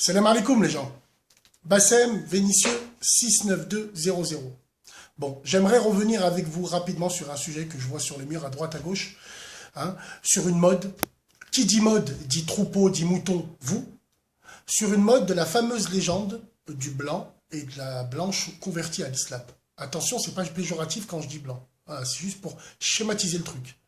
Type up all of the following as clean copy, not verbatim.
Salam alaikum les gens. Bassem Vénitieux 69200. Bon, j'aimerais revenir avec vous rapidement sur un sujet que je vois sur les murs à droite à gauche, sur une mode. Qui dit mode dit troupeau, dit mouton, vous. Sur une mode de la fameuse légende du blanc et de la blanche convertie à l'islam. Attention, c'est pas péjoratif quand je dis blanc. C'est juste pour schématiser le truc.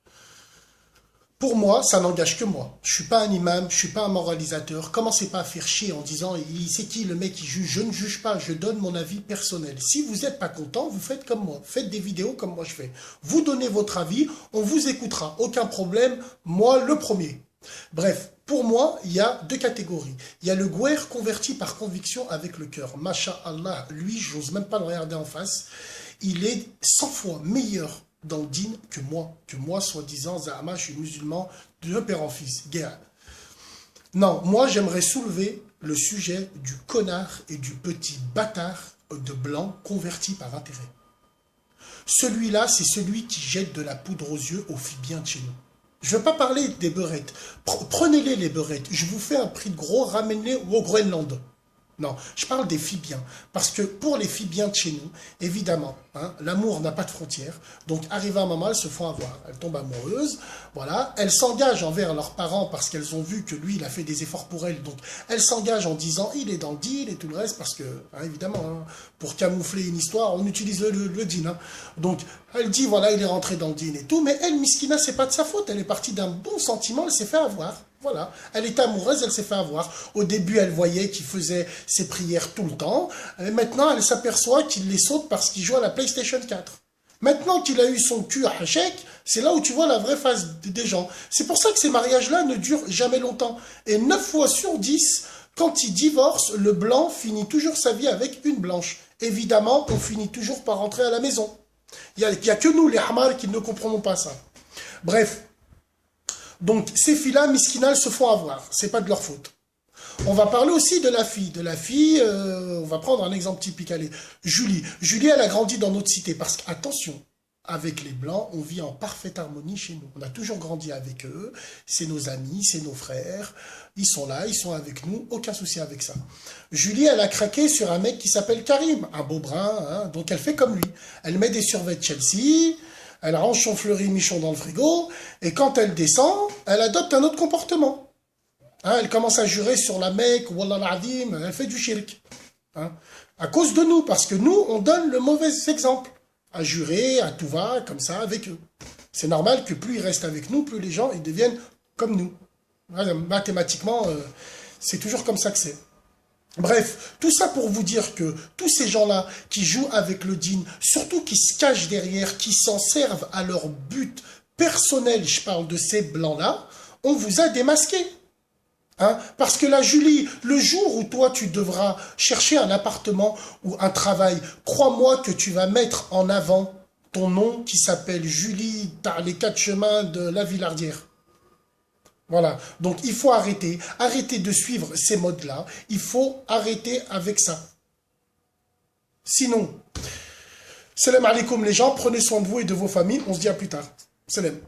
Pour moi, ça n'engage que moi. Je suis pas un imam, je suis pas un moralisateur. Commencez pas à faire chier en disant « c'est qui le mec qui juge ?» Je ne juge pas, je donne mon avis personnel. Si vous n'êtes pas content, vous faites comme moi. Faites des vidéos comme moi je fais. Vous donnez votre avis, on vous écoutera. Aucun problème, moi le premier. Bref, pour moi, il y a deux catégories. Il y a le gouer converti par conviction avec le cœur. Masha'Allah, lui, j'ose même pas le regarder en face. Il est 100 fois meilleur dans le din que moi, soi-disant, Zahama, je suis musulman, de père en fils, guerre. Non, moi, j'aimerais soulever le sujet du connard et du petit bâtard de blanc converti par intérêt. Celui-là, c'est celui qui jette de la poudre aux yeux aux filles bien de chez nous. Je ne veux pas parler des beurettes. Prenez-les, les beurettes. Je vous fais un prix de gros, ramenez-les au Groenland. Non, je parle des filles bien. Parce que pour les filles bien de chez nous, évidemment, l'amour n'a pas de frontières. Donc, arrivé à un moment, elles se font avoir. Elles tombent amoureuses. Voilà. Elles s'engagent envers leurs parents parce qu'elles ont vu que lui, il a fait des efforts pour elles. Donc, elles s'engagent en disant, il est dans le deal et tout le reste. Parce que, évidemment, pour camoufler une histoire, on utilise le deal. Donc, elle dit, voilà, il est rentré dans le deal et tout. Mais elle, Miskina, c'est pas de sa faute. Elle est partie d'un bon sentiment. Elle s'est fait avoir. Voilà, elle était amoureuse, elle s'est fait avoir. Au début, elle voyait qu'il faisait ses prières tout le temps. Et maintenant, elle s'aperçoit qu'il les saute parce qu'il joue à la PlayStation 4. Maintenant qu'il a eu son cul à Hachek, c'est là où tu vois la vraie face des gens. C'est pour ça que ces mariages-là ne durent jamais longtemps. Et 9 fois sur 10, quand ils divorcent, le blanc finit toujours sa vie avec une blanche. Évidemment, on finit toujours par rentrer à la maison. Il n'y a que nous, les hamars, qui ne comprenons pas ça. Bref. Donc, ces filles-là, miskinales, se font avoir. C'est pas de leur faute. On va parler aussi de la fille. De la fille, on va prendre un exemple typique. Allez, Julie. Julie, elle a grandi dans notre cité. Parce qu'attention, avec les Blancs, on vit en parfaite harmonie chez nous. On a toujours grandi avec eux. C'est nos amis, c'est nos frères. Ils sont là, ils sont avec nous. Aucun souci avec ça. Julie, elle a craqué sur un mec qui s'appelle Karim. Un beau brun, donc elle fait comme lui. Elle met des survêtements Chelsea. Elle range son fleuri michon dans le frigo, et quand elle descend, elle adopte un autre comportement. Elle commence à jurer sur la Mecque, Wallah l'Adim, elle fait du shirk. À cause de nous, parce que nous, on donne le mauvais exemple. À jurer, à tout va, comme ça, avec eux. C'est normal que plus ils restent avec nous, plus les gens ils deviennent comme nous. Mathématiquement, c'est toujours comme ça que c'est. Bref, tout ça pour vous dire que tous ces gens-là qui jouent avec le djinn, surtout qui se cachent derrière, qui s'en servent à leur but personnel, je parle de ces blancs-là, on vous a démasqué. Parce que là, Julie, le jour où toi, tu devras chercher un appartement ou un travail, crois-moi que tu vas mettre en avant ton nom qui s'appelle Julie, t'as les 4 chemins de la Villardière. Voilà, donc il faut arrêter de suivre ces modes-là, il faut arrêter avec ça. Sinon, salam alaikum les gens, prenez soin de vous et de vos familles, on se dit à plus tard. Salam.